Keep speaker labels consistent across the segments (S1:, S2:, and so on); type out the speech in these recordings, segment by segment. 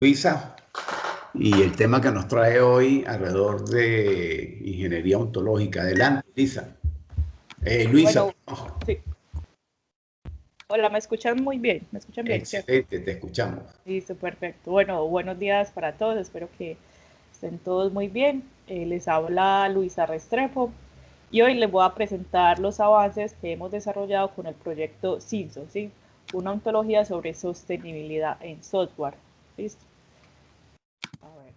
S1: Luisa, y el tema que nos trae hoy alrededor de ingeniería ontológica. Adelante, Lisa. Luisa,
S2: Bueno, sí. Hola, ¿me escuchan muy bien? ¿Me escuchan bien, cierto?
S1: excelente, te escuchamos.
S2: Listo, perfecto. Bueno, buenos días para todos. Espero que estén todos muy bien. Les habla Luisa Restrepo y hoy les voy a presentar los avances que hemos desarrollado con el proyecto CINSO, ¿sí? Una ontología sobre sostenibilidad en software. ¿Listo? A ver.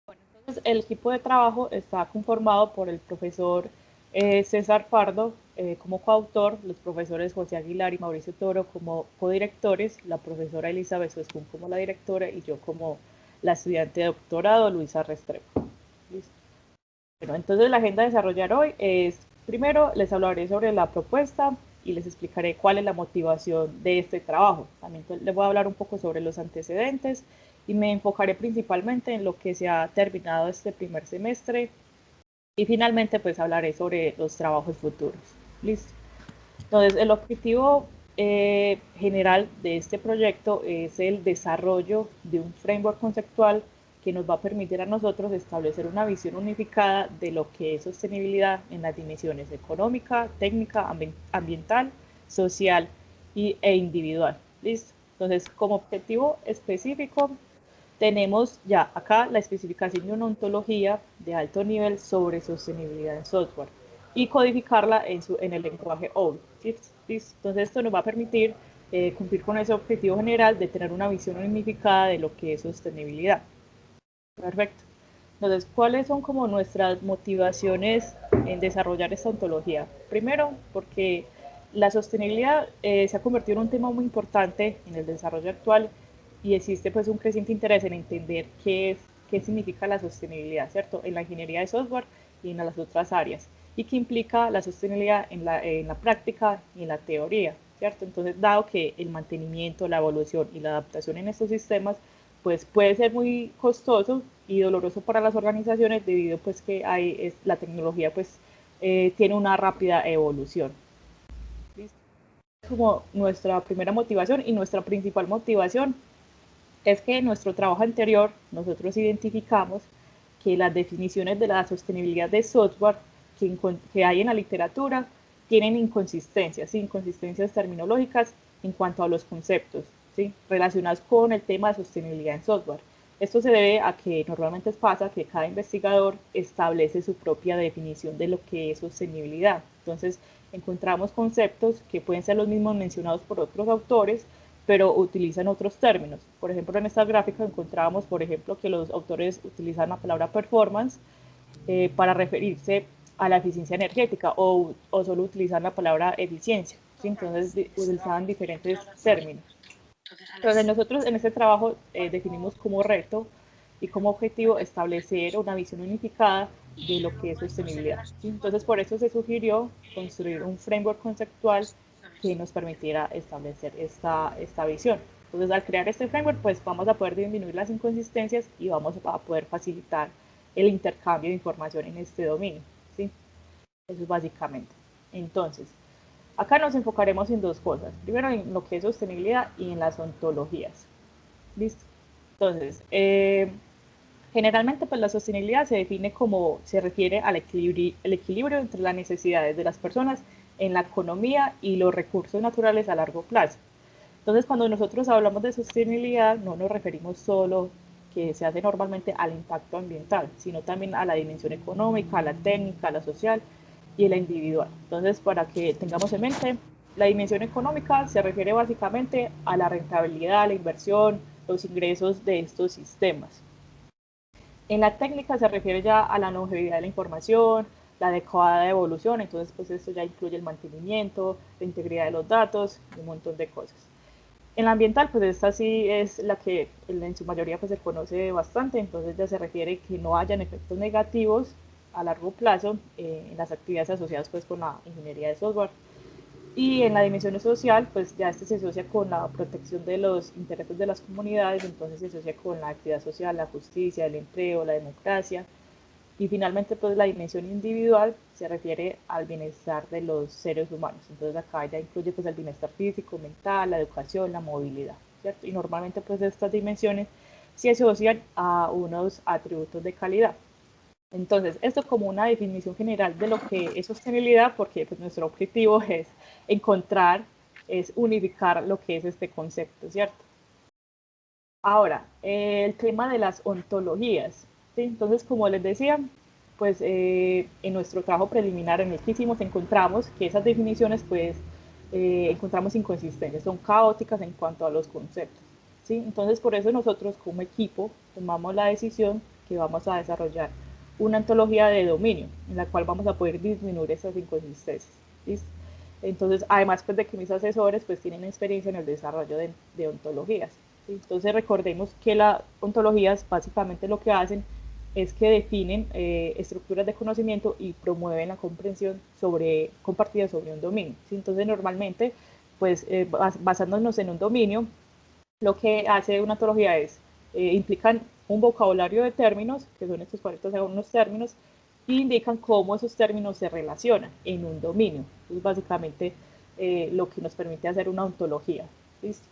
S2: Bueno, entonces el equipo de trabajo está conformado por el profesor César Pardo como coautor, los profesores José Aguilar y Mauricio Toro como codirectores, la profesora Elizabeth Suescún como la directora y yo como la estudiante de doctorado Luisa Restrepo. ¿Listo? Bueno, entonces la agenda a desarrollar hoy es, primero les hablaré sobre la propuesta y les explicaré cuál es la motivación de este trabajo. También les voy a hablar un poco sobre los antecedentes y me enfocaré principalmente en lo que se ha terminado este primer semestre y finalmente pues hablaré sobre los trabajos futuros. Listo. Entonces el objetivo general de este proyecto es el desarrollo de un framework conceptual que nos va a permitir a nosotros establecer una visión unificada de lo que es sostenibilidad en las dimensiones económica, técnica, ambiental, social e individual. ¿Listo? Entonces, como objetivo específico, tenemos ya acá la especificación de una ontología de alto nivel sobre sostenibilidad en software y codificarla en el lenguaje OWL. Entonces esto nos va a permitir cumplir con ese objetivo general de tener una visión unificada de lo que es sostenibilidad. Perfecto. Entonces, ¿cuáles son como nuestras motivaciones en desarrollar esta ontología? Primero, porque la sostenibilidad se ha convertido en un tema muy importante en el desarrollo actual y existe pues un creciente interés en entender qué significa la sostenibilidad, ¿cierto? En la ingeniería de software y en las otras áreas. Y qué implica la sostenibilidad en la práctica y en la teoría, ¿cierto? Entonces, dado que el mantenimiento, la evolución y la adaptación en estos sistemas pues puede ser muy costoso y doloroso para las organizaciones debido pues que la tecnología pues tiene una rápida evolución. ¿Listo? Como nuestra primera motivación y nuestra principal motivación es que en nuestro trabajo anterior nosotros identificamos que las definiciones de la sostenibilidad de software que hay en la literatura tienen inconsistencias, ¿sí? Inconsistencias terminológicas en cuanto a los conceptos, ¿sí? Relacionados con el tema de sostenibilidad en software. Esto se debe a que normalmente pasa que cada investigador establece su propia definición de lo que es sostenibilidad. Entonces, encontramos conceptos que pueden ser los mismos mencionados por otros autores, pero utilizan otros términos. Por ejemplo, en esta gráfica encontrábamos, por ejemplo, que los autores utilizan la palabra performance para referirse a la eficiencia energética o solo utilizan la palabra eficiencia. ¿Sí? Entonces, utilizaban diferentes términos. Entonces, nosotros en este trabajo definimos como reto y como objetivo establecer una visión unificada de lo que es sostenibilidad. ¿Sí? Entonces, por eso se sugirió construir un framework conceptual que nos permitiera establecer esta visión. Entonces, al crear este framework, pues vamos a poder disminuir las inconsistencias y vamos a poder facilitar el intercambio de información en este dominio. ¿Sí? Eso es básicamente. Entonces, acá nos enfocaremos en dos cosas. Primero, en lo que es sostenibilidad y en las ontologías. ¿Listo? Entonces, generalmente pues la sostenibilidad se define como se refiere al equilibrio entre las necesidades de las personas en la economía y los recursos naturales a largo plazo. Entonces, cuando nosotros hablamos de sostenibilidad, no nos referimos solo que se hace normalmente al impacto ambiental, sino también a la dimensión económica, a la técnica, a la social y a la individual. Entonces, para que tengamos en mente, la dimensión económica se refiere básicamente a la rentabilidad, la inversión, los ingresos de estos sistemas. En la técnica se refiere ya a la longevidad de la información, la adecuada evolución, entonces pues esto ya incluye el mantenimiento, la integridad de los datos y un montón de cosas. En la ambiental, pues esta sí es la que en su mayoría pues se conoce bastante, entonces ya se refiere que no hayan efectos negativos a largo plazo en las actividades asociadas pues con la ingeniería de software. Y en la dimensión social, pues ya este se asocia con la protección de los intereses de las comunidades, entonces se asocia con la actividad social, la justicia, el empleo, la democracia. Y finalmente, pues la dimensión individual se refiere al bienestar de los seres humanos. Entonces acá ya incluye pues el bienestar físico, mental, la educación, la movilidad, ¿cierto? Y normalmente pues estas dimensiones se asocian a unos atributos de calidad. Entonces, esto como una definición general de lo que es sostenibilidad, porque pues, nuestro objetivo es encontrar, es unificar lo que es este concepto, ¿cierto? Ahora, el tema de las ontologías, ¿sí? Entonces, como les decía, pues en nuestro trabajo preliminar en el que hicimos encontramos que esas definiciones pues encontramos inconsistencias, son caóticas en cuanto a los conceptos, ¿sí? Entonces, por eso nosotros como equipo tomamos la decisión que vamos a desarrollar una ontología de dominio en la cual vamos a poder disminuir esas inconsistencias, ¿sí? Entonces, además pues, de que mis asesores pues tienen experiencia en el desarrollo de ontologías. ¿Sí? Entonces, recordemos que las ontologías básicamente lo que hacen es que definen estructuras de conocimiento y promueven la comprensión compartida sobre un dominio. ¿Sí? Entonces, normalmente, pues basándonos en un dominio, lo que hace una ontología es implican un vocabulario de términos, que son estos 40 segundos términos, e indican cómo esos términos se relacionan en un dominio. Es básicamente lo que nos permite hacer una ontología. ¿Listo?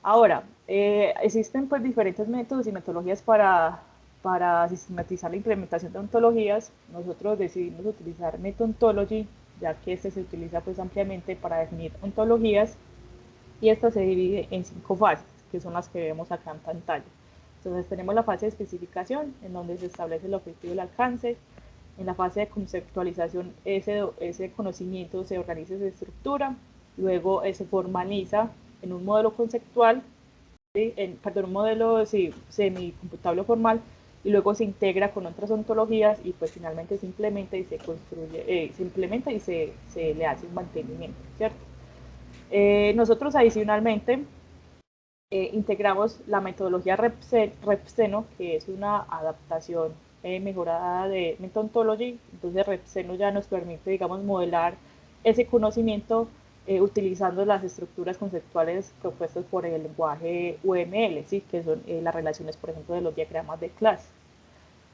S2: Ahora, existen pues diferentes métodos y metodologías para sistematizar la implementación de ontologías. Nosotros decidimos utilizar Metontology, ya que este se utiliza pues ampliamente para definir ontologías, y esta se divide en 5 fases, que son las que vemos acá en pantalla. Entonces tenemos la fase de especificación, en donde se establece el objetivo y el alcance. En la fase de conceptualización, ese conocimiento se organiza y se estructura. Luego se formaliza en un modelo conceptual, ¿sí? Un modelo semicomputable formal, y luego se integra con otras ontologías y pues finalmente se implementa y se construye, se le hace un mantenimiento, ¿cierto? Nosotros adicionalmente integramos la metodología RepSeno, que es una adaptación mejorada de Metontology. Entonces RepSeno ya nos permite, digamos, modelar ese conocimiento utilizando las estructuras conceptuales propuestas por el lenguaje UML, ¿sí? Que son las relaciones, por ejemplo, de los diagramas de clase.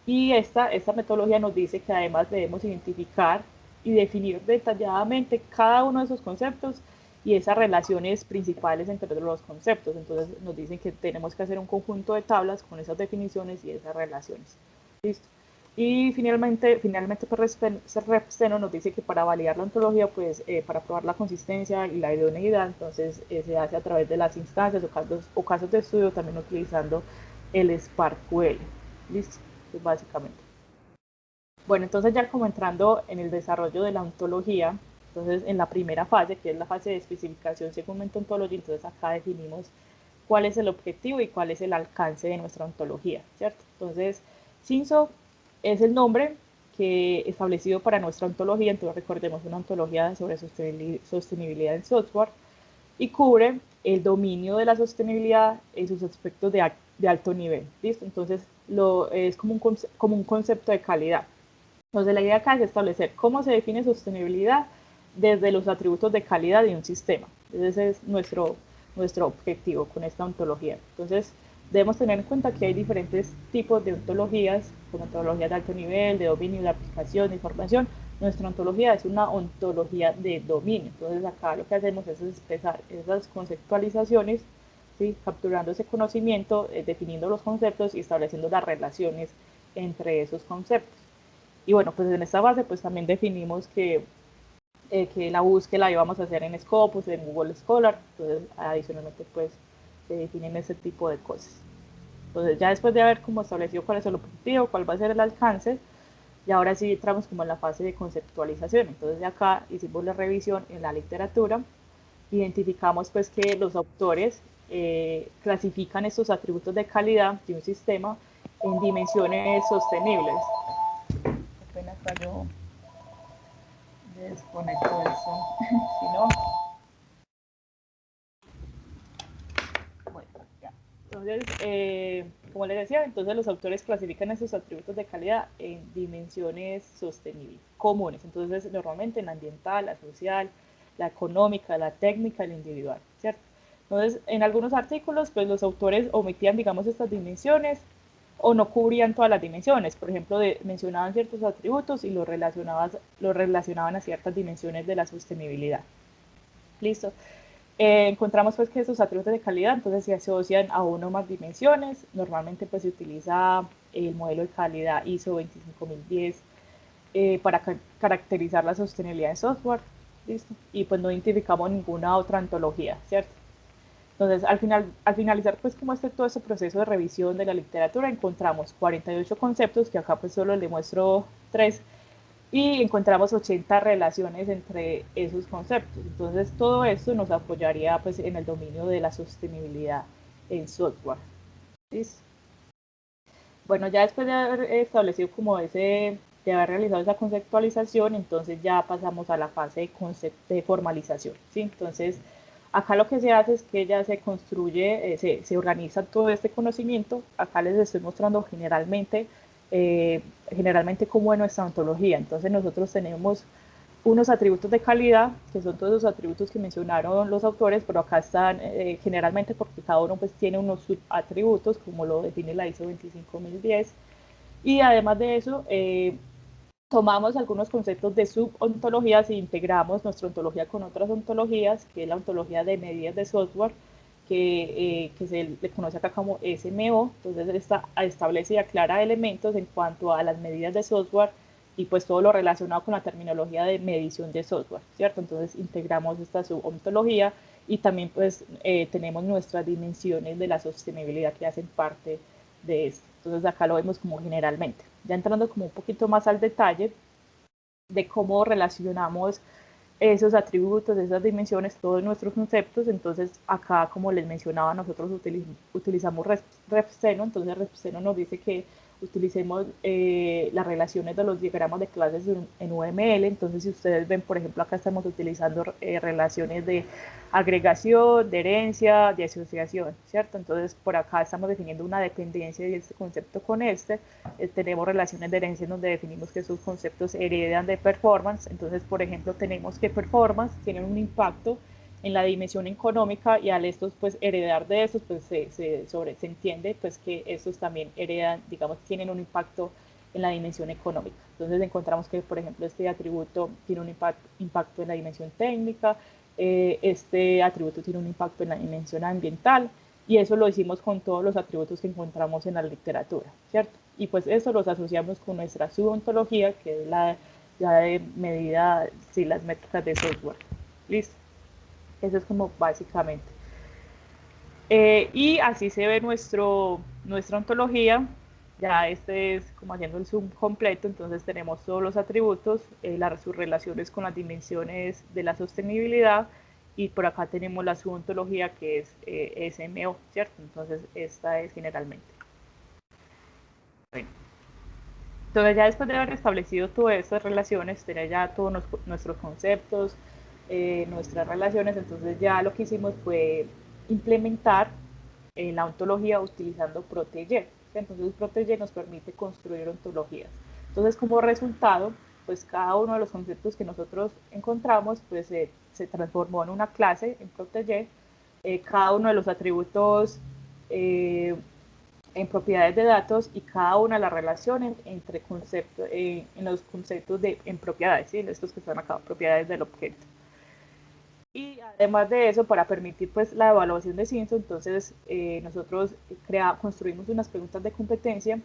S2: Y esta metodología nos dice que además debemos identificar y definir detalladamente cada uno de esos conceptos y esas relaciones principales entre los conceptos. Entonces nos dicen que tenemos que hacer un conjunto de tablas con esas definiciones y esas relaciones. ¿Listo? Y finalmente pues, RepSeno nos dice que para validar la ontología, pues para probar la consistencia y la idoneidad, entonces se hace a través de las instancias o casos de estudio, también utilizando el SparkQL. ¿Listo? Pues básicamente. Bueno, entonces ya como entrando en el desarrollo de la ontología, entonces en la primera fase, que es la fase de especificación según Metontology, entonces acá definimos cuál es el objetivo y cuál es el alcance de nuestra ontología, ¿cierto? Entonces, CINSO es el nombre que establecido para nuestra ontología, entonces recordemos una ontología sobre sostenibilidad en software, y cubre el dominio de la sostenibilidad en sus aspectos de alto nivel, ¿listo? Entonces, es como un concepto de calidad. Entonces, la idea acá es establecer cómo se define sostenibilidad desde los atributos de calidad de un sistema. Ese es nuestro objetivo con esta ontología. Entonces, debemos tener en cuenta que hay diferentes tipos de ontologías, como ontologías de alto nivel, de dominio, de aplicación, de información. Nuestra ontología es una ontología de dominio. Entonces, acá lo que hacemos es expresar esas conceptualizaciones, ¿sí? Capturando ese conocimiento, definiendo los conceptos y estableciendo las relaciones entre esos conceptos. Y bueno, pues en esta base pues también definimos que la búsqueda la íbamos a hacer en Scopus, en Google Scholar, entonces adicionalmente pues se definen ese tipo de cosas. Entonces ya después de haber como establecido cuál es el objetivo, cuál va a ser el alcance, y ahora sí entramos como en la fase de conceptualización. Entonces de acá hicimos la revisión en la literatura, identificamos pues que los autores clasifican estos atributos de calidad de un sistema en dimensiones sostenibles. Apenas falló, desconecto eso, si no, bueno, ya. Entonces, como les decía, entonces los autores clasifican esos atributos de calidad en dimensiones sostenibles, comunes. Entonces, normalmente en la ambiental, la social, la económica, la técnica, la individual, ¿cierto? Entonces, en algunos artículos, pues los autores omitían, digamos, estas dimensiones o no cubrían todas las dimensiones. Por ejemplo, mencionaban ciertos atributos y los relacionaban a ciertas dimensiones de la sostenibilidad. Listo. Encontramos pues que esos atributos de calidad entonces se asocian a una o más dimensiones. Normalmente pues se utiliza el modelo de calidad ISO 25010 para caracterizar la sostenibilidad de software. ¿Listo? Y pues no identificamos ninguna otra ontología, ¿cierto? Entonces, al finalizar pues como todo este proceso de revisión de la literatura, encontramos 48 conceptos, que acá pues solo le muestro 3, y encontramos 80 relaciones entre esos conceptos. Entonces, todo esto nos apoyaría pues en el dominio de la sostenibilidad en software. ¿Listo? Bueno, ya después de haber establecido como de haber realizado esa conceptualización, entonces ya pasamos a la fase de formalización, ¿sí? Entonces, acá lo que se hace es que ya se construye, se organiza todo este conocimiento. Acá les estoy mostrando generalmente cómo es nuestra ontología. Entonces, nosotros tenemos unos atributos de calidad, que son todos los atributos que mencionaron los autores, pero acá están generalmente porque cada uno pues tiene unos subatributos, como lo define la ISO 25010, y además de eso, tomamos algunos conceptos de subontologías e integramos nuestra ontología con otras ontologías, que es la ontología de medidas de software, que se le conoce acá como SMO. Entonces esta establece y aclara elementos en cuanto a las medidas de software y pues todo lo relacionado con la terminología de medición de software, ¿cierto? Entonces integramos esta subontología y también pues tenemos nuestras dimensiones de la sostenibilidad que hacen parte de esto. Entonces acá lo vemos como generalmente. Ya entrando como un poquito más al detalle de cómo relacionamos esos atributos, esas dimensiones, todos nuestros conceptos. Entonces acá, como les mencionaba, nosotros utilizamos RefSeno. Entonces RefSeno nos dice que utilicemos las relaciones de los diagramas de clases en UML. Entonces, si ustedes ven, por ejemplo, acá estamos utilizando relaciones de agregación, de herencia, de asociación, ¿cierto? Entonces, por acá estamos definiendo una dependencia de este concepto con este. Tenemos relaciones de herencia donde definimos que esos conceptos heredan de performance. Entonces, por ejemplo, tenemos que performance tienen un impacto en la dimensión económica, y al estos pues heredar de estos pues se entiende pues que estos también heredan, digamos, tienen un impacto en la dimensión económica. Entonces encontramos que, por ejemplo, este atributo tiene un impacto en la dimensión técnica, este atributo tiene un impacto en la dimensión ambiental, y eso lo hicimos con todos los atributos que encontramos en la literatura, ¿cierto? Y pues eso los asociamos con nuestra subontología, que es la de medida, sí, las métricas de software. ¿Listo? Eso es como básicamente. Y así se ve nuestra ontología. Ya este es como haciendo el zoom completo. Entonces tenemos todos los atributos, sus relaciones con las dimensiones de la sostenibilidad, y por acá tenemos la subontología, que es SMO, ¿cierto? Entonces esta es generalmente. Bueno. Entonces ya después de haber establecido todas estas relaciones, tener ya todos nuestros conceptos, nuestras relaciones, entonces ya lo que hicimos fue implementar la ontología utilizando Protege. Entonces Protege nos permite construir ontologías. Entonces, como resultado, pues cada uno de los conceptos que nosotros encontramos pues se transformó en una clase en Protege. Cada uno de los atributos en propiedades de datos, y cada una de las relaciones entre conceptos, en los conceptos en propiedades, ¿sí? Estos que están acá, propiedades del objeto. Y además de eso, para permitir pues la evaluación de CINSO, entonces nosotros construimos unas preguntas de competencia,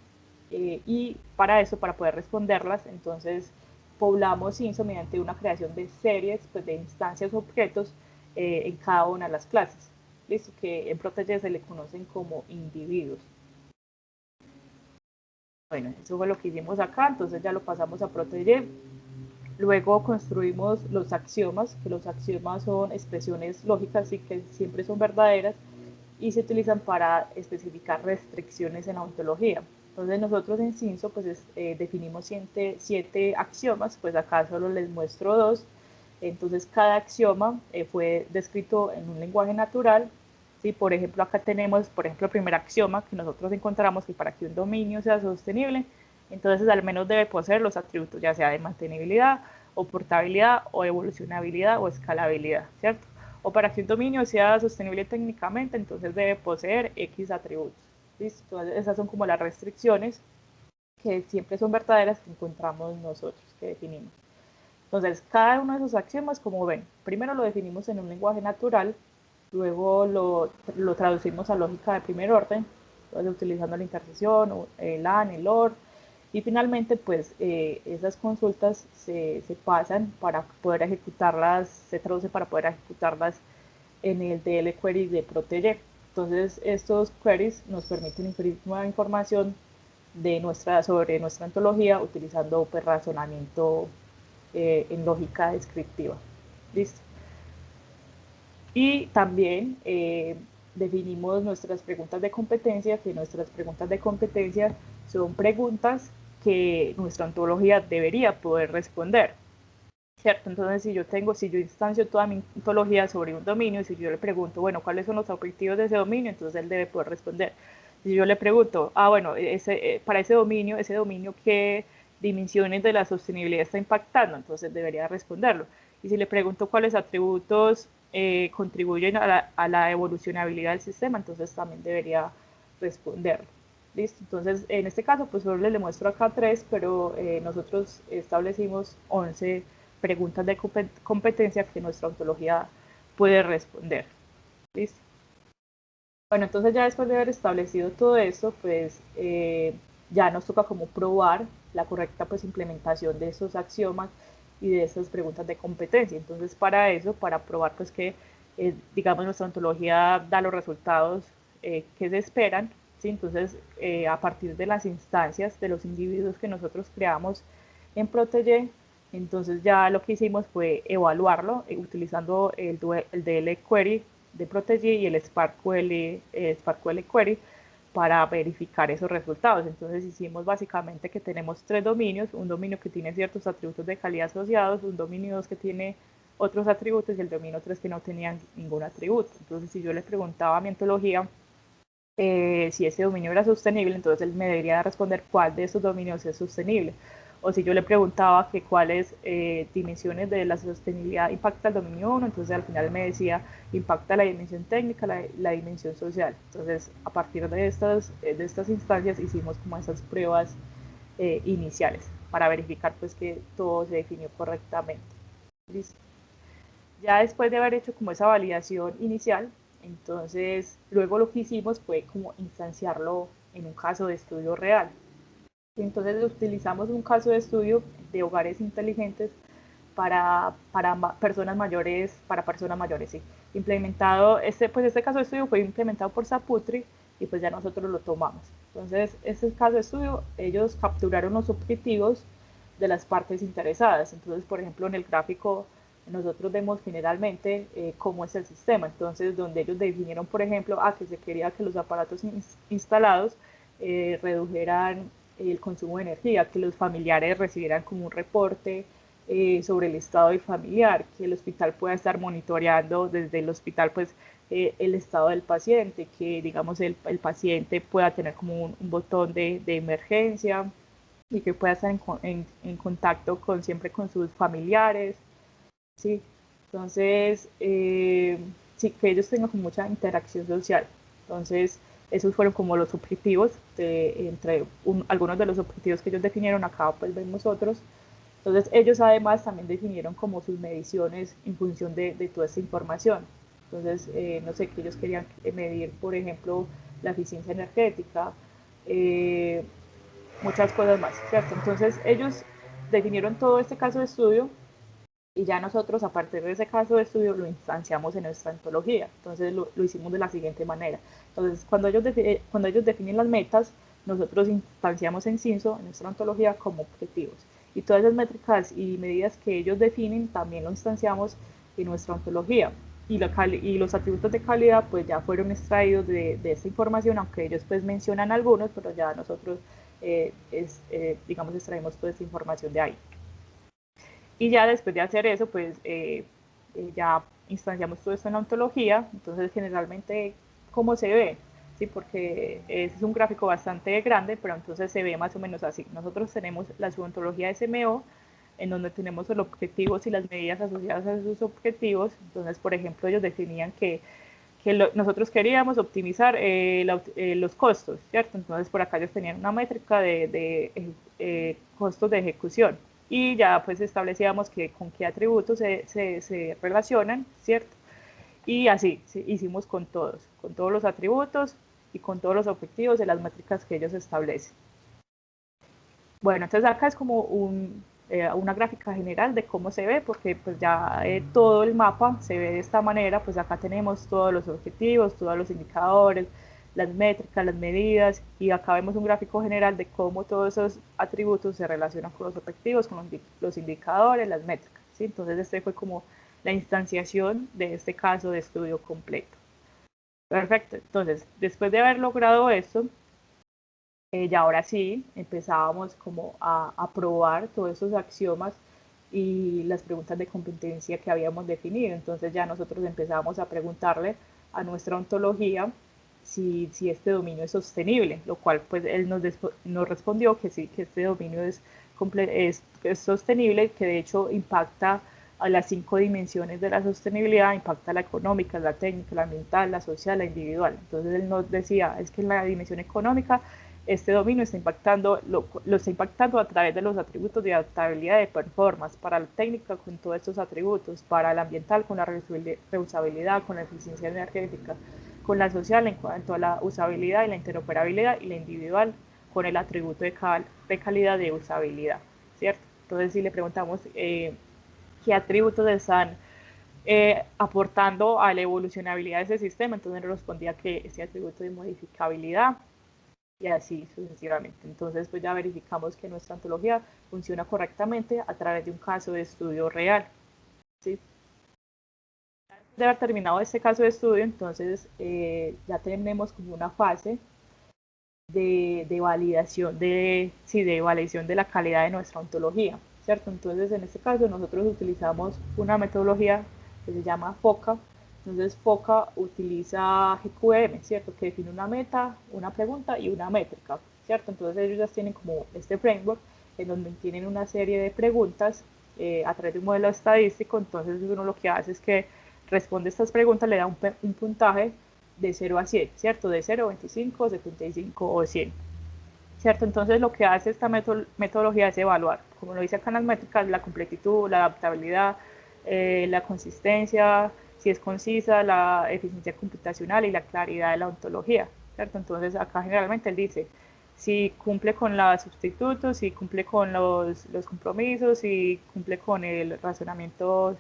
S2: y para eso, para poder responderlas, entonces poblamos CINSO mediante una creación de series pues, de instancias o objetos en cada una de las clases. Listo, que en Protege se le conocen como individuos. Bueno, eso fue lo que hicimos acá, entonces ya lo pasamos a Protege. Luego construimos los axiomas, que los axiomas son expresiones lógicas y que siempre son verdaderas, y se utilizan para especificar restricciones en la ontología. Entonces nosotros en CINSO pues definimos 7 axiomas, pues acá solo les muestro 2. Entonces cada axioma fue descrito en un lenguaje natural. ¿Sí? Por ejemplo, acá tenemos, por ejemplo, el primer axioma que nosotros encontramos, que para que un dominio sea sostenible, entonces al menos debe poseer los atributos ya sea de mantenibilidad, o portabilidad, o evolucionabilidad, o escalabilidad, ¿cierto? O para que un dominio sea sostenible técnicamente, entonces debe poseer X atributos. ¿Listo? Entonces esas son como las restricciones que siempre son verdaderas que encontramos nosotros, que definimos. Entonces, cada uno de esos axiomas, como ven, primero lo definimos en un lenguaje natural, luego lo traducimos a lógica de primer orden, entonces utilizando la intersección, el AND, el OR, y finalmente pues esas consultas se pasan para poder ejecutarlas, se traduce para poder ejecutarlas en el DL query de Protege. Entonces estos queries nos permiten inferir nueva información sobre nuestra ontología utilizando pues, razonamiento en lógica descriptiva. ¿Listo? Y también definimos nuestras preguntas de competencia, que nuestras preguntas de competencia son preguntas que nuestra ontología debería poder responder, ¿cierto? Entonces, si yo instancio toda mi ontología sobre un dominio, si yo le pregunto, bueno, ¿cuáles son los objetivos de ese dominio? Entonces él debe poder responder. Si yo le pregunto, bueno, para ese dominio, ¿qué dimensiones de la sostenibilidad está impactando? Entonces debería responderlo. Y si le pregunto cuáles atributos contribuyen a la evolucionabilidad del sistema, entonces también debería responderlo. ¿Listo? Entonces, en este caso, pues solo le muestro acá 3, pero nosotros establecimos 11 preguntas de competencia que nuestra ontología puede responder. ¿Listo? Bueno, entonces ya después de haber establecido todo esto, pues ya nos toca como probar la correcta pues implementación de esos axiomas y de esas preguntas de competencia. Entonces para eso, para probar pues que digamos nuestra ontología da los resultados que se esperan, ¿sí? Entonces a partir de las instancias de los individuos que nosotros creamos en Protege, entonces ya lo que hicimos fue evaluarlo utilizando el DL Query de Protege y el SparkQL Query para verificar esos resultados. Entonces hicimos básicamente que tenemos 3 dominios, un dominio que tiene ciertos atributos de calidad asociados, un dominio 2 que tiene otros atributos y el dominio 3 que no tenía ningún atributo. Entonces si yo le preguntaba a mi ontología si ese dominio era sostenible, entonces él me debería responder cuál de esos dominios es sostenible. O si yo le preguntaba que cuáles dimensiones de la sostenibilidad impacta el dominio 1, entonces al final me decía impacta la dimensión técnica, la dimensión social. Entonces a partir de estas instancias hicimos como esas pruebas iniciales para verificar pues que todo se definió correctamente. ¿Listo? Ya después de haber hecho como esa validación inicial, entonces luego lo que hicimos fue como instanciarlo en un caso de estudio real. Entonces utilizamos un caso de estudio de hogares inteligentes para personas mayores, sí. Implementado, este caso de estudio fue implementado por Saputri y pues ya nosotros lo tomamos. Entonces, este caso de estudio, ellos capturaron los objetivos de las partes interesadas. Entonces, por ejemplo, en el gráfico nosotros vemos generalmente cómo es el sistema. Entonces, donde ellos definieron, por ejemplo, que se quería que los aparatos instalados redujeran el consumo de energía, que los familiares recibieran como un reporte sobre el estado del familiar, que el hospital pueda estar monitoreando desde el hospital pues el estado del paciente, que digamos el paciente pueda tener como un botón de emergencia y que pueda estar en contacto siempre con sus familiares, ¿sí? Entonces, sí, que ellos tengan como mucha interacción social. Entonces, esos fueron como los objetivos, algunos de los objetivos que ellos definieron, acá pues vemos otros. Entonces, ellos además también definieron como sus mediciones en función de toda esta información. Entonces, no sé, que ellos querían medir, por ejemplo, la eficiencia energética, eh, muchas cosas más, ¿cierto? Entonces, ellos definieron todo este caso de estudio y ya nosotros a partir de ese caso de estudio lo instanciamos en nuestra ontología. Entonces lo hicimos de la siguiente manera. Entonces cuando ellos definen las metas, nosotros instanciamos en CINSO, en nuestra ontología, como objetivos. Y todas esas métricas y medidas que ellos definen también lo instanciamos en nuestra ontología. Y los atributos de calidad pues ya fueron extraídos de esta información, aunque ellos pues mencionan algunos, pero ya nosotros digamos extraemos toda esta información de ahí. Y ya después de hacer eso, pues ya instanciamos todo esto en la ontología. Entonces, generalmente, ¿cómo se ve? Sí, porque es un gráfico bastante grande, pero entonces se ve más o menos así. Nosotros tenemos la subontología SMO, en donde tenemos los objetivos y las medidas asociadas a esos objetivos. Entonces, por ejemplo, ellos definían que nosotros queríamos optimizar los costos, ¿cierto? Entonces por acá ellos tenían una métrica de costos de ejecución y ya pues establecíamos que con qué atributos se relacionan, ¿cierto? Y así sí, hicimos con todos los atributos y con todos los objetivos de las métricas que ellos establecen. Bueno, entonces acá es como una gráfica general de cómo se ve, porque pues ya todo el mapa se ve de esta manera. Pues acá tenemos todos los objetivos, todos los indicadores, las métricas, las medidas, y acá vemos un gráfico general de cómo todos esos atributos se relacionan con los objetivos, con los indicadores, las métricas, ¿sí? Entonces este fue como la instanciación de este caso de estudio completo. Perfecto, entonces después de haber logrado esto, ya ahora sí empezábamos como a probar todos esos axiomas y las preguntas de competencia que habíamos definido. Entonces ya nosotros empezamos a preguntarle a nuestra ontología si este dominio es sostenible, lo cual pues él nos respondió que sí, que este dominio es sostenible, que de hecho impacta a las 5 dimensiones de la sostenibilidad, impacta la económica, la técnica, la ambiental, la social, la individual. Entonces él nos decía, es que en la dimensión económica este dominio está impactando, lo está impactando a través de los atributos de adaptabilidad de performance, para la técnica con todos estos atributos, para la ambiental con la reusabilidad, con la eficiencia energética, con la social en cuanto a la usabilidad y la interoperabilidad, y la individual con el atributo de calidad de usabilidad, ¿cierto? Entonces si le preguntamos qué atributos están aportando a la evolucionabilidad de ese sistema, entonces nos respondía que ese atributo de modificabilidad, y así sucesivamente. Entonces pues ya verificamos que nuestra ontología funciona correctamente a través de un caso de estudio real, ¿sí? De haber terminado este caso de estudio, entonces ya tenemos como una fase de validación de validación de la calidad de nuestra ontología, ¿cierto? Entonces en este caso nosotros utilizamos una metodología que se llama FOCA. Entonces FOCA utiliza GQM, ¿cierto? Que define una meta, una pregunta y una métrica, ¿cierto? Entonces ellos ya tienen como este framework en donde tienen una serie de preguntas a través de un modelo estadístico. Entonces uno lo que hace es que responde estas preguntas, le da un puntaje de 0 a 100, ¿cierto? De 0 a 25, 75 o 100, ¿cierto? Entonces lo que hace esta metodología es evaluar, como lo dice acá en las métricas, la completitud, la adaptabilidad, la consistencia, si es concisa, la eficiencia computacional y la claridad de la ontología, ¿cierto? Entonces acá generalmente él dice si cumple con los sustitutos, si cumple con los compromisos, si cumple con el razonamiento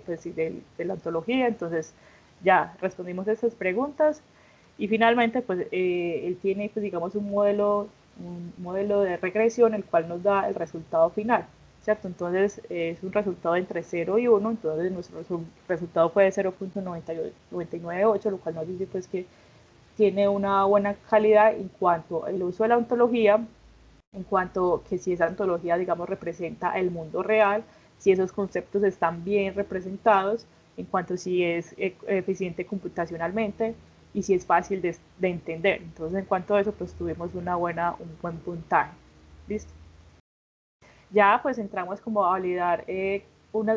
S2: pues, de la ontología. Entonces ya respondimos a estas preguntas y finalmente pues él tiene pues digamos un modelo de regresión el cual nos da el resultado final, ¿cierto? Entonces es un resultado entre 0 y 1, entonces nuestro resultado fue de 0.998, lo cual nos dice pues que tiene una buena calidad en cuanto al uso de la ontología, en cuanto que si esa ontología, digamos, representa el mundo real, si esos conceptos están bien representados, en cuanto si es eficiente computacionalmente y si es fácil de entender. Entonces, en cuanto a eso, pues tuvimos un buen puntaje. ¿Listo? Ya pues entramos como a validar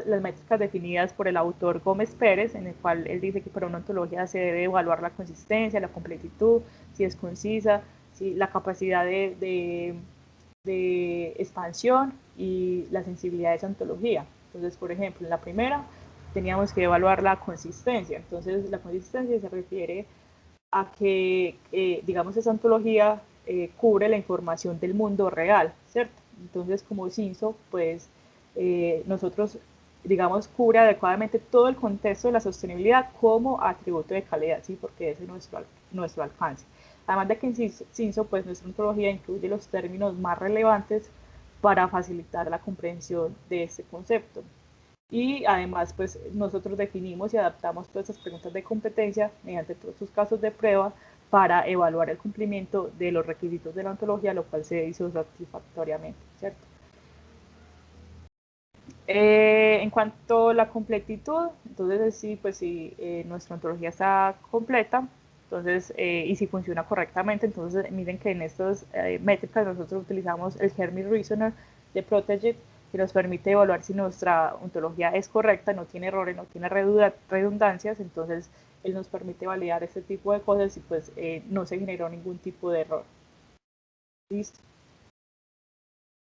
S2: las métricas definidas por el autor Gómez Pérez, en el cual él dice que para una ontología se debe evaluar la consistencia, la completitud, si es concisa, si la capacidad de expansión y la sensibilidad de esa ontología. Entonces, por ejemplo, en la primera teníamos que evaluar la consistencia. Entonces, la consistencia se refiere a que, digamos, esa ontología cubre la información del mundo real, ¿cierto? Entonces, como CINSO, pues nosotros, digamos, cubre adecuadamente todo el contexto de la sostenibilidad como atributo de calidad, ¿sí? Porque ese es nuestro alcance. Además de que en CINSO, pues nuestra ontología incluye los términos más relevantes para facilitar la comprensión de este concepto. Y además, pues nosotros definimos y adaptamos todas estas preguntas de competencia mediante todos estos casos de prueba para evaluar el cumplimiento de los requisitos de la ontología, lo cual se hizo satisfactoriamente, ¿cierto? En cuanto a la completitud, entonces sí, pues sí, nuestra ontología está completa, entonces, y si funciona correctamente, entonces miren que en estas métricas nosotros utilizamos el Hermes Reasoner de Protégit, que nos permite evaluar si nuestra ontología es correcta, no tiene errores, no tiene redundancias, entonces él nos permite validar este tipo de cosas y pues no se generó ningún tipo de error. ¿Listo?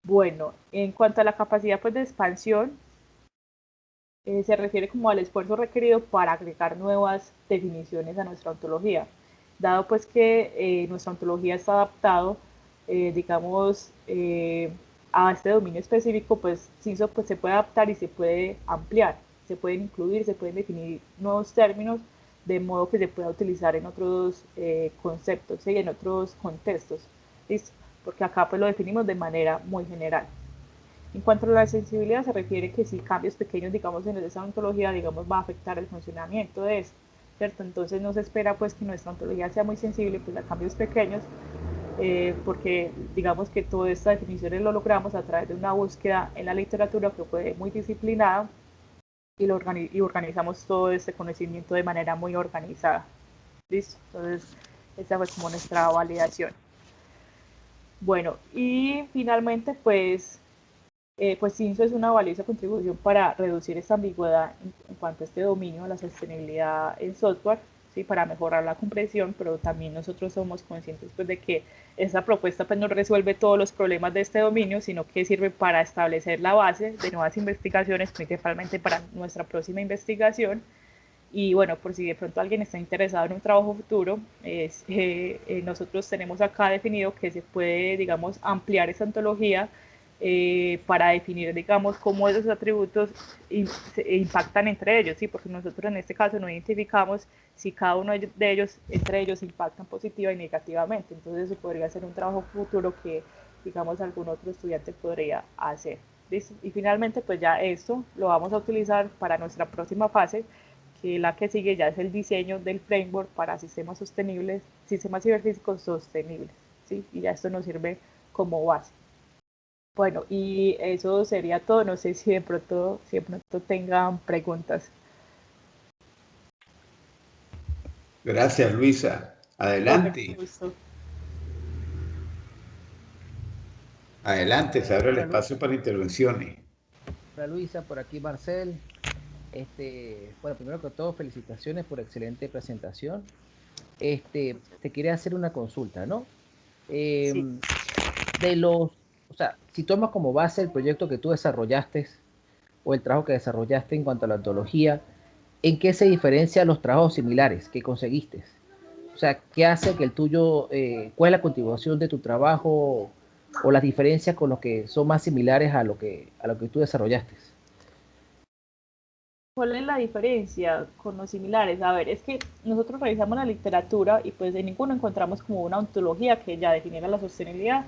S2: Bueno, en cuanto a la capacidad pues, de expansión, se refiere como al esfuerzo requerido para agregar nuevas definiciones a nuestra ontología. Dado pues que nuestra ontología está adaptado, digamos, a este dominio específico, pues CISO pues, se puede adaptar y se puede ampliar, se pueden incluir, se pueden definir nuevos términos de modo que se pueda utilizar en otros conceptos y en otros contextos. ¿Listo? Porque acá pues lo definimos de manera muy general. En cuanto a la sensibilidad, se refiere que si cambios pequeños, digamos, en esa ontología, digamos, va a afectar el funcionamiento de esto, ¿cierto? Entonces no se espera, pues, que nuestra ontología sea muy sensible, pues, a cambios pequeños, porque, digamos, que todas estas definiciones lo logramos a través de una búsqueda en la literatura que fue muy disciplinada y organizamos todo este conocimiento de manera muy organizada. ¿Listo? Entonces, esa fue como nuestra validación. Bueno, y finalmente, pues CINSO es una valiosa contribución para reducir esta ambigüedad en cuanto a este dominio, la sostenibilidad en software, ¿sí? Para mejorar la comprensión, pero también nosotros somos conscientes pues, de que esta propuesta pues, no resuelve todos los problemas de este dominio, sino que sirve para establecer la base de nuevas investigaciones, principalmente para nuestra próxima investigación. Y bueno, por si de pronto alguien está interesado en un trabajo futuro, nosotros tenemos acá definido que se puede, digamos, ampliar esa ontología para definir, digamos, cómo esos atributos se impactan entre ellos, ¿sí? Porque nosotros en este caso no identificamos si cada uno de ellos, entre ellos, impactan positiva y negativamente. Entonces, eso podría ser un trabajo futuro que, digamos, algún otro estudiante podría hacer. ¿Listo? Y finalmente, pues ya esto lo vamos a utilizar para nuestra próxima fase, que la que sigue ya es el diseño del framework para sistemas sostenibles, sistemas ciberfísicos sostenibles, ¿sí? Y ya esto nos sirve como base. Bueno, y eso sería todo. No sé si de pronto tengan preguntas.
S1: Gracias, Luisa.
S2: Con el
S1: Adelante.
S2: gusto.
S1: Adelante, se abre el
S3: Hola,
S1: espacio para intervenciones.
S3: hola Luisa, por aquí Marcel. Bueno, primero que todo, felicitaciones por excelente presentación. Te quería hacer una consulta, ¿no?
S2: Sí.
S3: Em, o sea, si tomas como base el proyecto que tú desarrollaste o el trabajo que desarrollaste en cuanto a la ontología, ¿en qué se diferencian los trabajos similares que conseguiste? O sea, ¿qué hace que el tuyo, cuál es la contribución de tu trabajo o las diferencias con los que son más similares a lo que tú desarrollaste?
S2: ¿Cuál es la diferencia con los similares? A ver, es que nosotros revisamos la literatura y pues en ninguno encontramos como una ontología que ya definiera la sostenibilidad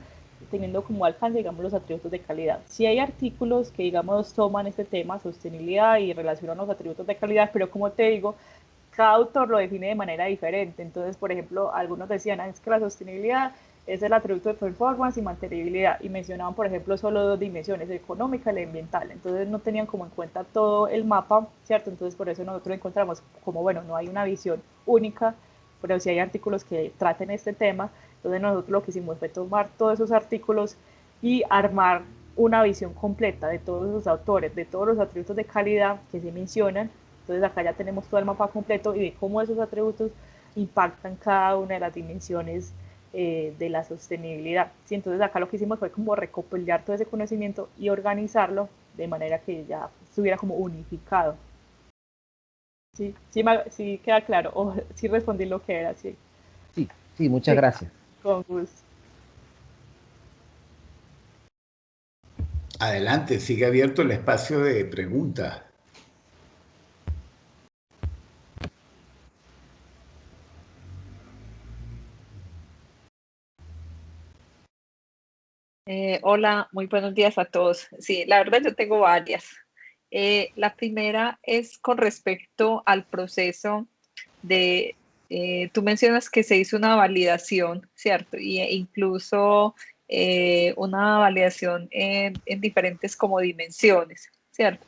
S2: teniendo como alcance, digamos, los atributos de calidad. Si hay artículos que, digamos, toman este tema, sostenibilidad, y relacionan los atributos de calidad, pero como te digo, cada autor lo define de manera diferente. Entonces, por ejemplo, algunos decían, es que la sostenibilidad es el atributo de performance y mantenibilidad, y mencionaban, por ejemplo, solo dos dimensiones, económica y la ambiental. Entonces no tenían como en cuenta todo el mapa, ¿cierto? Entonces por eso nosotros encontramos como, bueno, no hay una visión única, pero sí hay artículos que traten este tema. Entonces nosotros lo que hicimos fue tomar todos esos artículos y armar una visión completa de todos los autores, de todos los atributos de calidad que se mencionan. Entonces acá ya tenemos todo el mapa completo y de cómo esos atributos impactan cada una de las dimensiones de la sostenibilidad. ¿Sí? Entonces acá lo que hicimos fue como recopilar todo ese conocimiento y organizarlo de manera que ya estuviera como unificado. Sí, sí queda claro, o sí respondí lo que era, sí.
S3: Sí, sí, muchas
S2: Sí,
S3: gracias.
S2: con gusto.
S1: Adelante, sigue abierto el espacio de preguntas.
S4: Hola, muy buenos días a todos. Sí, la verdad yo tengo varias. La primera es con respecto al proceso de, tú mencionas que se hizo una validación, ¿cierto? E incluso una validación en diferentes como dimensiones, ¿cierto?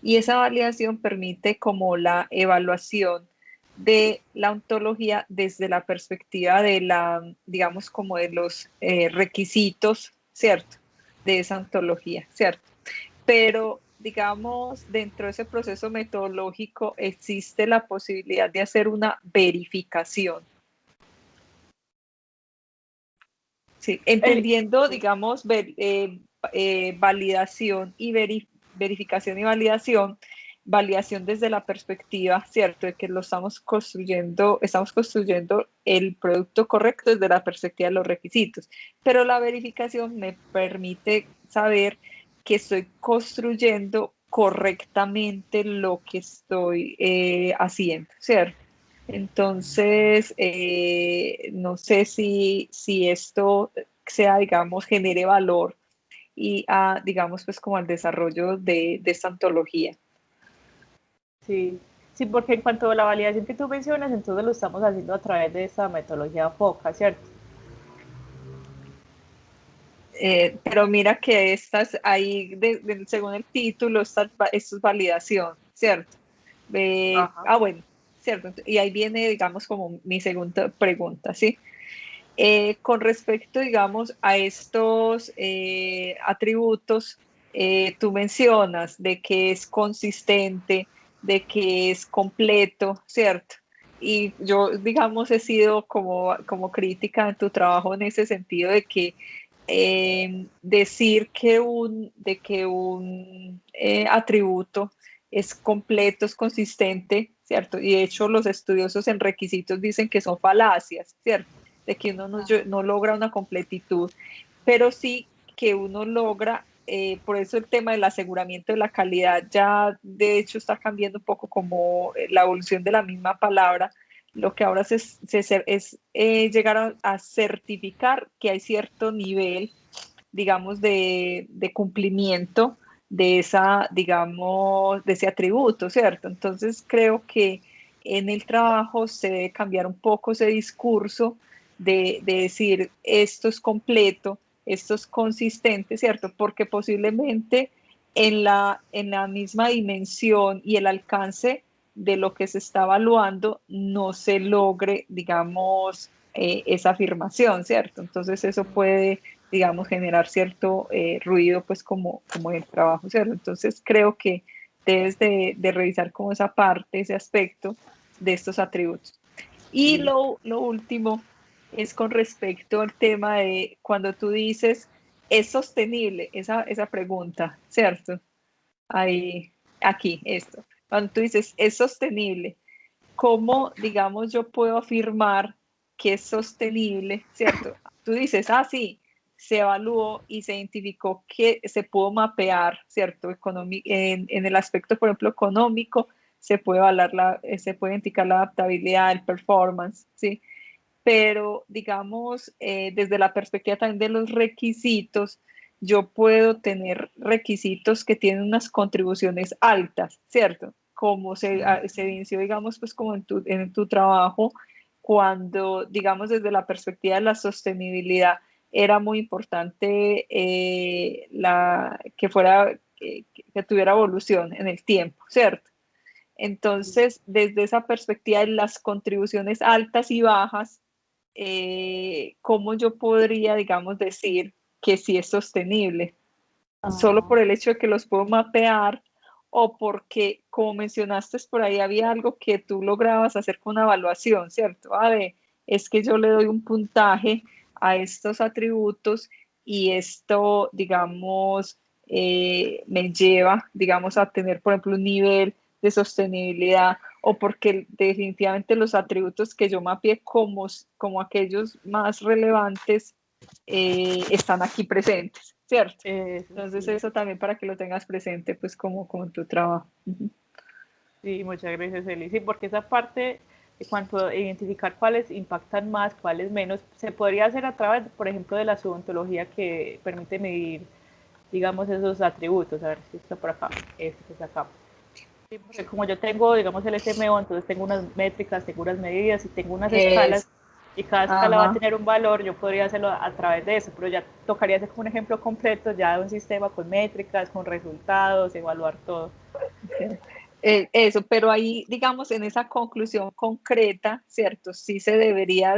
S4: Y esa validación permite como la evaluación de la ontología desde la perspectiva de la, digamos, como de los requisitos, ¿cierto? De esa ontología, ¿cierto? Pero, digamos, dentro de ese proceso metodológico existe la posibilidad de hacer una verificación. Sí, entendiendo, digamos, validación y verificación y validación validación desde la perspectiva, ¿cierto?, de que estamos construyendo el producto correcto desde la perspectiva de los requisitos, pero la verificación me permite saber que estoy construyendo correctamente lo que estoy haciendo, ¿cierto? Entonces, no sé si esto sea, digamos, genere valor y, digamos, pues como al desarrollo de esta ontología.
S2: Sí, sí, porque en cuanto a la validación que tú mencionas, entonces lo estamos haciendo a través de esta metodología FOCA, ¿cierto?
S4: Pero mira que estas ahí, según el título, esto es validación, ¿cierto? Bueno, ¿cierto? Y ahí viene, digamos, como mi segunda pregunta, ¿sí? Con respecto, digamos, a estos atributos, tú mencionas de que es consistente, de que es completo, ¿cierto? Y yo, digamos, he sido como crítica en tu trabajo en ese sentido de que decir que un atributo es completo, es consistente, ¿cierto? Y de hecho los estudiosos en requisitos dicen que son falacias, ¿cierto? De que uno no logra una completitud, pero sí que uno logra, por eso el tema del aseguramiento de la calidad ya de hecho está cambiando un poco como la evolución de la misma palabra. Lo que ahora es llegar a certificar que hay cierto nivel, digamos, de cumplimiento de esa, digamos, de ese atributo, ¿cierto? Entonces creo que en el trabajo se debe cambiar un poco ese discurso de decir esto es completo, esto es consistente, ¿cierto? Porque posiblemente en la misma dimensión y el alcance de lo que se está evaluando no se logre, digamos, esa afirmación, ¿cierto? Entonces eso puede, digamos, generar cierto ruido, pues como en el trabajo, ¿cierto? Entonces creo que debes de revisar como esa parte, ese aspecto de estos atributos. Y lo último es con respecto al tema de cuando tú dices, ¿es sostenible? Esa pregunta, ¿cierto? Ahí, aquí, esto. Cuando tú dices, ¿es sostenible? ¿Cómo, digamos, yo puedo afirmar que es sostenible, ¿cierto? Tú dices, sí, se evaluó y se identificó que se pudo mapear, ¿cierto? En el aspecto, por ejemplo, económico, se puede se puede identificar la adaptabilidad, el performance, ¿sí? Pero, digamos, desde la perspectiva también de los requisitos, yo puedo tener requisitos que tienen unas contribuciones altas, ¿cierto? Como se evidenció, digamos, pues como en tu trabajo, cuando, digamos, desde la perspectiva de la sostenibilidad, era muy importante que tuviera evolución en el tiempo, ¿cierto? Entonces, desde esa perspectiva de las contribuciones altas y bajas, ¿cómo yo podría, digamos, decir que sí es sostenible? Solo por el hecho de que los puedo mapear o porque, como mencionaste por ahí, había algo que tú lograbas hacer con una evaluación, ¿cierto? Es que yo le doy un puntaje a estos atributos y esto, digamos, me lleva, digamos, a tener, por ejemplo, un nivel de sostenibilidad o porque definitivamente los atributos que yo mapeé como aquellos más relevantes están aquí presentes, ¿cierto? Entonces
S2: sí.
S4: eso también para que lo tengas presente, pues como en tu trabajo.
S2: Sí, muchas gracias, Eli. Sí, porque esa parte de cuanto a identificar cuáles impactan más, cuáles menos, se podría hacer a través, por ejemplo, de la subontología que permite medir, digamos, esos atributos. A ver si está por acá, este que está acá. Sí, porque como yo tengo, digamos, el SMO, entonces tengo unas métricas, tengo unas medidas y tengo unas escalas, y cada escala va a tener un valor, yo podría hacerlo a través de eso, pero ya tocaría hacer como un ejemplo completo ya de un sistema con métricas, con resultados, evaluar todo.
S4: Eso, pero ahí, digamos, en esa conclusión concreta, ¿cierto? Sí se debería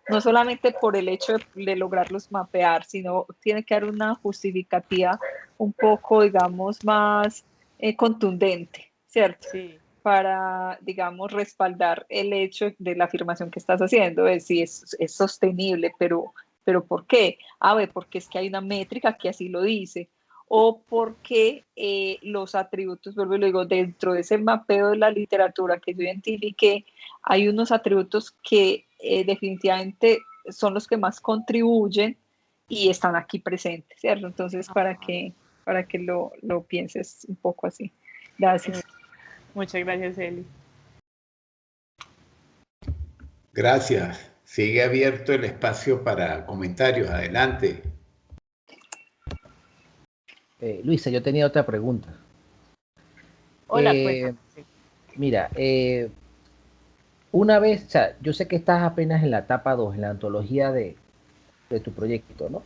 S4: no solamente por el hecho de lograrlos mapear, sino tiene que haber una justificativa un poco, digamos, más contundente, ¿cierto?
S2: Sí.
S4: Para, digamos, respaldar el hecho de la afirmación que estás haciendo, es si es sostenible, pero ¿por qué? Porque es que hay una métrica que así lo dice, o porque los atributos, vuelvo y lo digo, dentro de ese mapeo de la literatura que yo identifiqué, hay unos atributos que definitivamente son los que más contribuyen y están aquí presentes, ¿cierto? Entonces, para que lo pienses un poco así. Gracias.
S2: Muchas gracias, Eli.
S1: Gracias. Sigue abierto el espacio para comentarios. Adelante.
S3: Luisa, yo tenía otra pregunta.
S2: Hola, cuéntame.
S3: Mira, una vez, o sea, yo sé que estás apenas en la etapa 2, en la antología de tu proyecto, ¿no?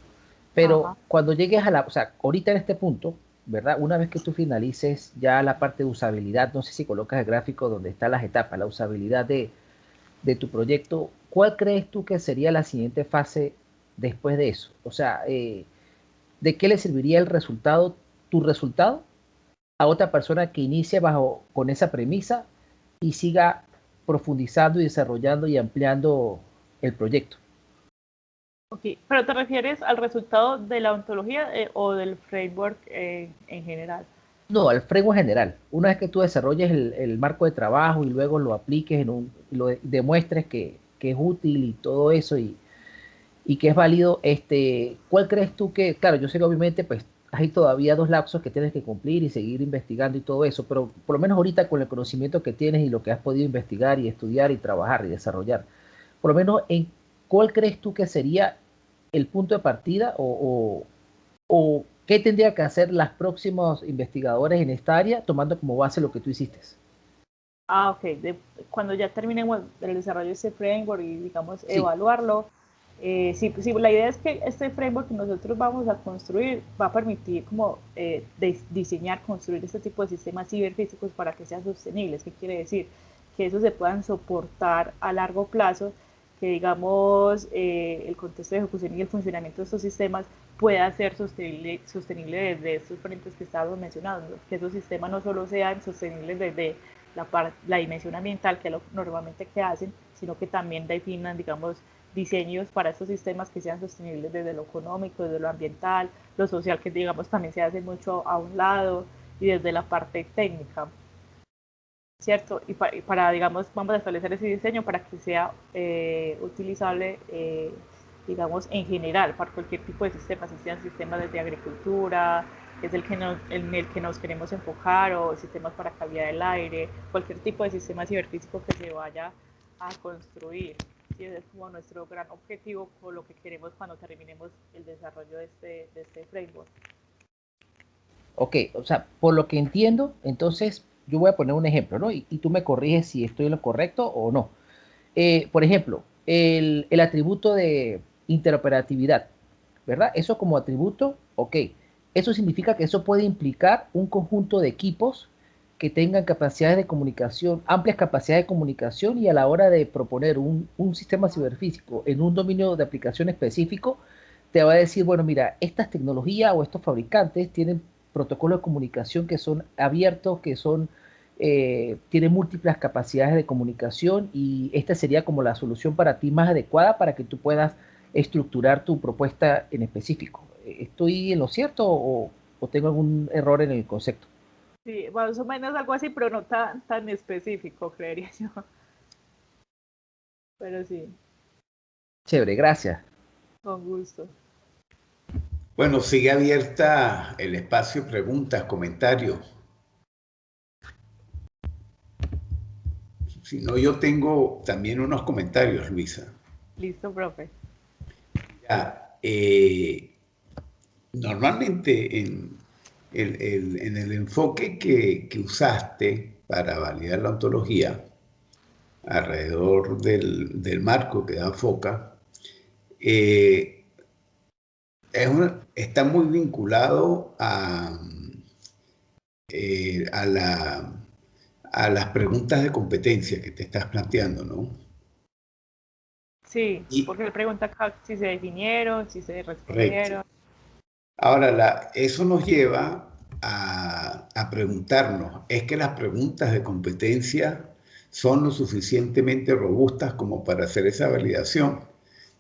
S3: Pero cuando llegues a o sea, ahorita en este punto, ¿verdad? Una vez que tú finalices ya la parte de usabilidad, no sé si colocas el gráfico donde están las etapas, la usabilidad de tu proyecto, ¿cuál crees tú que sería la siguiente fase después de eso? O sea, ¿de qué le serviría el resultado, tu resultado, a otra persona que inicie con esa premisa y siga profundizando y desarrollando y ampliando el proyecto?
S2: Ok, pero ¿te refieres al resultado de la ontología o del framework en general?
S3: No, al framework general. Una vez que tú desarrolles el marco de trabajo y luego lo apliques lo demuestres que es útil y todo eso y que es válido, ¿cuál crees tú que, claro, yo sé que obviamente pues hay todavía 2 lapsos que tienes que cumplir y seguir investigando y todo eso, pero por lo menos ahorita con el conocimiento que tienes y lo que has podido investigar y estudiar y trabajar y desarrollar, por lo menos en cuál crees tú que sería el punto de partida o qué tendría que hacer las próximos investigadores en esta área tomando como base lo que tú hiciste.
S2: Ok. Cuando ya terminemos el desarrollo de este framework y, digamos,
S3: Sí.
S2: evaluarlo, sí, la idea es que este framework que nosotros vamos a construir va a permitir como diseñar, construir este tipo de sistemas ciberfísicos para que sean sostenibles. ¿Qué quiere decir? Que esos se puedan soportar a largo plazo, que digamos el contexto de ejecución y el funcionamiento de estos sistemas pueda ser sostenible desde estos frentes que estábamos mencionando, que esos sistemas no solo sean sostenibles desde la dimensión ambiental, que es lo normalmente que hacen, sino que también definan, digamos, diseños para estos sistemas que sean sostenibles desde lo económico, desde lo ambiental, lo social, que digamos también se hace mucho a un lado, y desde la parte técnica, ¿cierto? Y para digamos, vamos a establecer ese diseño para que sea utilizable, digamos, en general, para cualquier tipo de sistemas, si sean sistemas desde agricultura, que es en el que nos queremos enfocar, o sistemas para calidad del aire, cualquier tipo de sistema ciberfísico que se vaya a construir. Y ese es como nuestro gran objetivo, con lo que queremos cuando terminemos el desarrollo de este framework.
S3: Ok, o sea, por lo que entiendo, entonces yo voy a poner un ejemplo, ¿no? Y tú me corriges si estoy en lo correcto o no. Por ejemplo, el atributo de interoperatividad, ¿verdad? Eso como atributo, ok. Eso significa que eso puede implicar un conjunto de equipos que tengan capacidades de comunicación, amplias capacidades de comunicación, y a la hora de proponer un sistema ciberfísico en un dominio de aplicación específico, te va a decir, bueno, mira, estas tecnologías o estos fabricantes tienen protocolos de comunicación que son abiertos, que son tienen múltiples capacidades de comunicación, y esta sería como la solución para ti más adecuada para que tú puedas estructurar tu propuesta en específico. ¿Estoy en lo cierto o tengo algún error en el concepto?
S2: Sí, más o menos algo así, pero no tan específico, creería yo. Pero sí,
S3: Chévere, gracias.
S2: con gusto.
S1: Bueno, sigue abierta el espacio, preguntas, comentarios. Si no, yo tengo también unos comentarios, Luisa.
S2: Listo, profe.
S1: Ya, normalmente en el enfoque que usaste para validar la ontología alrededor del marco que da FOCA, está muy vinculado a las preguntas de competencia que te estás planteando, ¿no?
S2: Sí,
S1: Y,
S2: porque él pregunta acá si se definieron, si se
S1: correcto.
S2: respondieron.
S1: Ahora, eso nos lleva a preguntarnos, ¿es que las preguntas de competencia son lo suficientemente robustas como para hacer esa validación?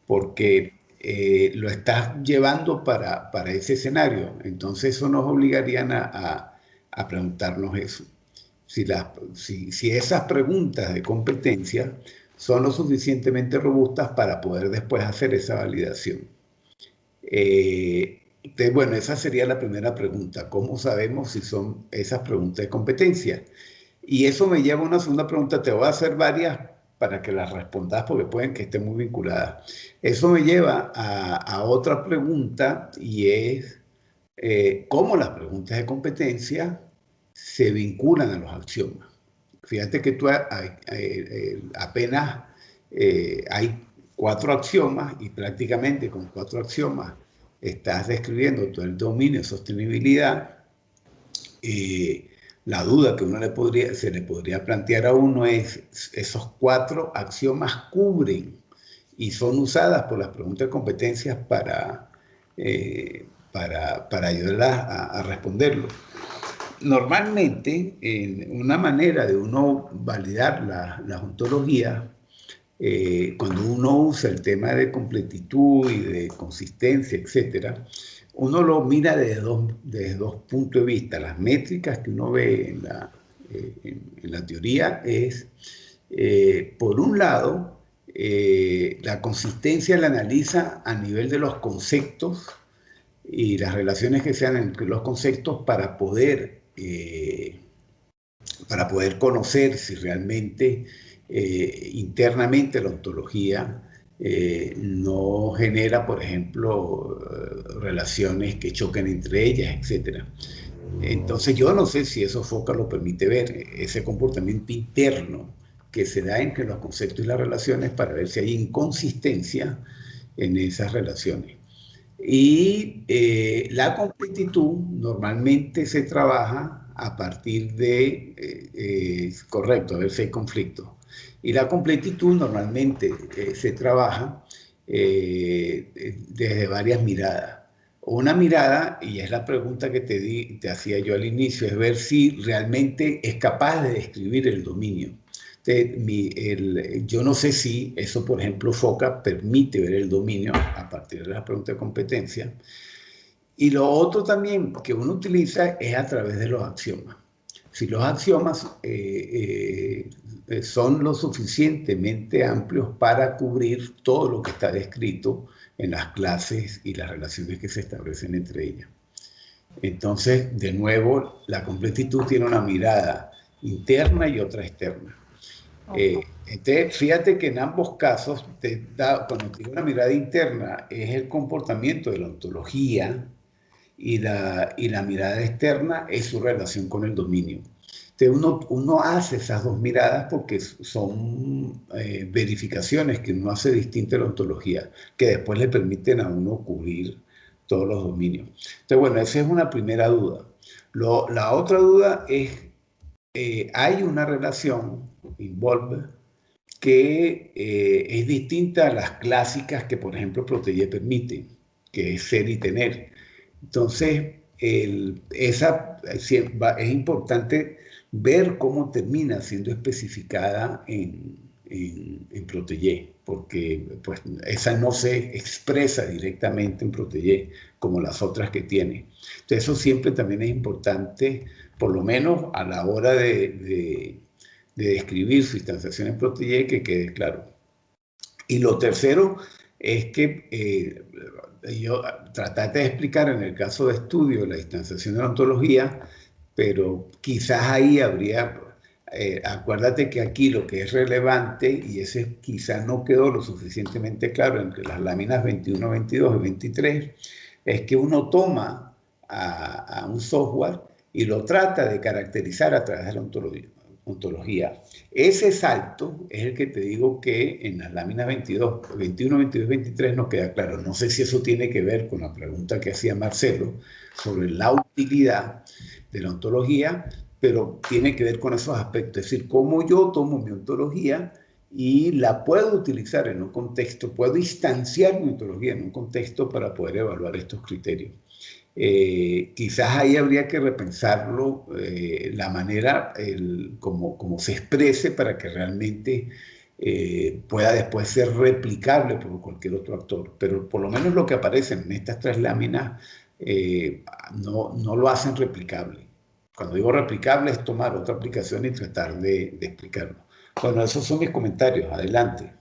S1: Porque lo estás llevando para ese escenario. Entonces eso nos obligaría a preguntarnos eso. Si esas preguntas de competencia son lo suficientemente robustas para poder después hacer esa validación. Bueno, esa sería la primera pregunta. ¿Cómo sabemos si son esas preguntas de competencia? Y eso me lleva a una segunda pregunta. Te voy a hacer varias para que las respondas porque pueden que estén muy vinculadas. Eso me lleva a otra pregunta y es cómo las preguntas de competencia se vinculan a los axiomas. Fíjate que apenas hay 4 axiomas y prácticamente con 4 axiomas estás describiendo todo el dominio de sostenibilidad. La duda que se le podría plantear a uno es, esos 4 axiomas cubren y son usadas por las preguntas de competencias para ayudarlas a responderlo. Normalmente, una manera de uno validar las ontologías, cuando uno usa el tema de completitud y de consistencia, etc., uno lo mira desde dos puntos de vista. Las métricas que uno ve en la teoría es, por un lado, la consistencia la analiza a nivel de los conceptos y las relaciones que sean entre los conceptos para poder conocer si realmente internamente la ontología no genera, por ejemplo, relaciones que choquen entre ellas, etc. Entonces yo no sé si eso FOCA lo permite ver, ese comportamiento interno que se da entre los conceptos y las relaciones para ver si hay inconsistencia en esas relaciones. Y la completitud normalmente se trabaja a partir de, correcto, a ver si hay conflicto. Y la completitud normalmente se trabaja desde varias miradas. Una mirada, y es la pregunta que te hacía yo al inicio, es ver si realmente es capaz de describir el dominio. Yo no sé si eso, por ejemplo, FOCA permite ver el dominio a partir de la pregunta de competencia. Y lo otro también que uno utiliza es a través de los axiomas. Si los axiomas son lo suficientemente amplios para cubrir todo lo que está descrito en las clases y las relaciones que se establecen entre ellas. Entonces, de nuevo, la completitud tiene una mirada interna y otra externa. Entonces, fíjate que en ambos casos, cuando tiene una mirada interna, es el comportamiento de la ontología y la mirada externa es su relación con el dominio. Entonces, uno hace esas dos miradas porque son verificaciones que uno hace distinta a la ontología, que después le permiten a uno cubrir todos los dominios. Entonces, bueno, esa es una primera duda. La otra duda es, hay una relación involve que es distinta a las clásicas que, por ejemplo, Protégé permite, que es ser y tener. Entonces, es importante ver cómo termina siendo especificada en Protégé, porque pues, esa no se expresa directamente en Protégé como las otras que tiene. Entonces, eso siempre también es importante, por lo menos a la hora de describir su instanciación en Protégé, que quede claro. Y lo tercero es que yo trataste de explicar en el caso de estudio la instanciación de la ontología, pero quizás ahí habría, acuérdate que aquí lo que es relevante, y ese quizás no quedó lo suficientemente claro entre las láminas 21, 22 y 23, es que uno toma a un software y lo trata de caracterizar a través de la ontología. Ese salto es el que te digo que en las láminas 21, 22 y 23 nos queda claro. No sé si eso tiene que ver con la pregunta que hacía Marcelo sobre la utilidad de la ontología, pero tiene que ver con esos aspectos. Es decir, cómo yo tomo mi ontología y la puedo utilizar en un contexto, puedo instanciar mi ontología en un contexto para poder evaluar estos criterios. Quizás ahí habría que repensarlo, la manera como se exprese para que realmente pueda después ser replicable por cualquier otro actor. Pero por lo menos lo que aparece en estas 3 láminas no lo hacen replicable. Cuando digo replicable es tomar otra aplicación y tratar de explicarlo. Bueno, esos son mis comentarios. Adelante.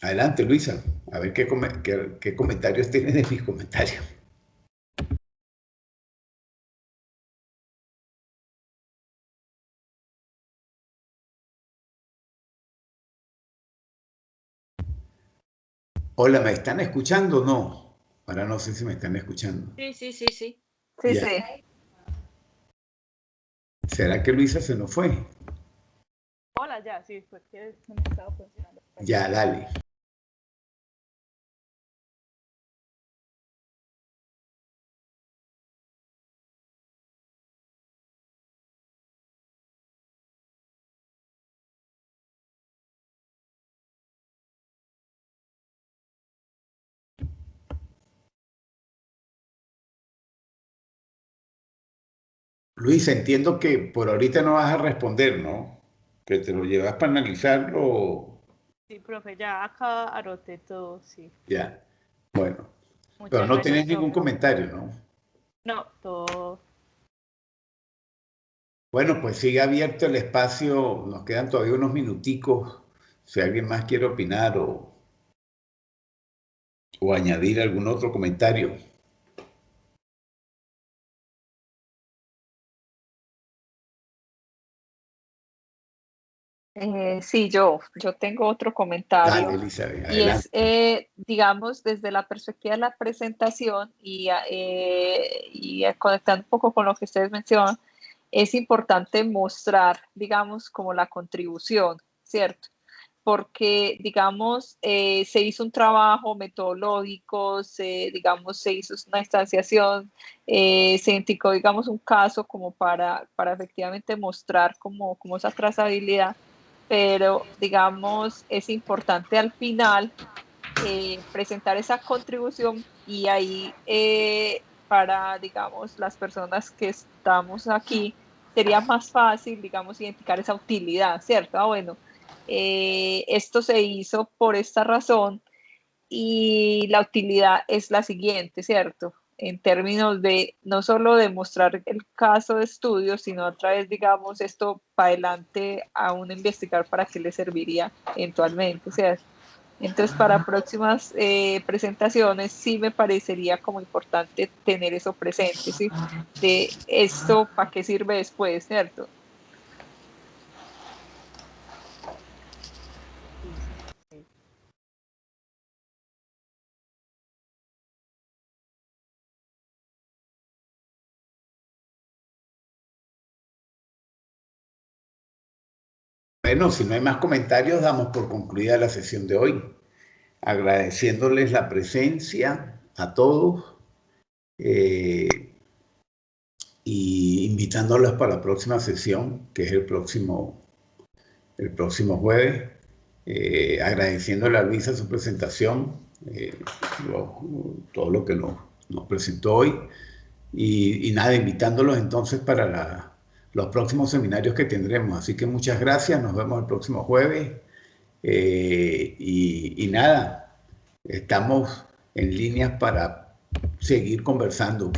S1: Adelante, Luisa. A ver qué comentarios tienen de mis comentarios. Hola, ¿me están escuchando o no? Ahora no sé si me están escuchando.
S4: Sí. Sí.
S1: ¿Será que Luisa se nos fue?
S2: Hola, ya, sí, fue que no me estaba funcionando.
S1: Ya, dale. Luis, entiendo que por ahorita no vas a responder, ¿no? Que te lo llevas para analizarlo.
S2: Sí, profe, ya acá anoté todo, sí.
S1: Ya, bueno.
S2: Muchas
S1: Pero no
S2: gracias,
S1: tienes ningún
S2: profe.
S1: comentario, ¿no?
S2: No, todo.
S1: Bueno, pues sigue abierto el espacio. Nos quedan todavía unos minuticos. Si alguien más quiere opinar o añadir algún otro comentario.
S4: Sí, yo tengo otro comentario.
S1: Dale, Elizabeth,
S4: Y es,
S1: adelante.
S4: digamos, desde la perspectiva de la presentación y conectando un poco con lo que ustedes mencionan, es importante mostrar, digamos, como la contribución, ¿cierto? Porque, digamos, se hizo un trabajo metodológico, digamos, se hizo una instanciación, se indicó, digamos, un caso como para efectivamente mostrar como esa trazabilidad, pero, digamos, es importante al final presentar esa contribución y ahí para, digamos, las personas que estamos aquí, sería más fácil, digamos, identificar esa utilidad, ¿cierto? Bueno, esto se hizo por esta razón y la utilidad es la siguiente, ¿cierto? En términos de no solo demostrar el caso de estudio, sino a través, digamos, esto para adelante a un investigador para qué le serviría eventualmente, ¿cierto? Entonces, para próximas presentaciones sí me parecería como importante tener eso presente, ¿sí? De esto, ¿para qué sirve después, cierto?
S2: Sí.
S1: Bueno, si no hay más comentarios, damos por concluida la sesión de hoy. Agradeciéndoles la presencia a todos y invitándolos para la próxima sesión, que es el próximo jueves. Agradeciéndole a Luisa su presentación, todo lo que nos presentó hoy. Y nada, invitándolos entonces para los próximos seminarios que tendremos. Así que muchas gracias, nos vemos el próximo jueves. Y nada, estamos en líneas para seguir conversando.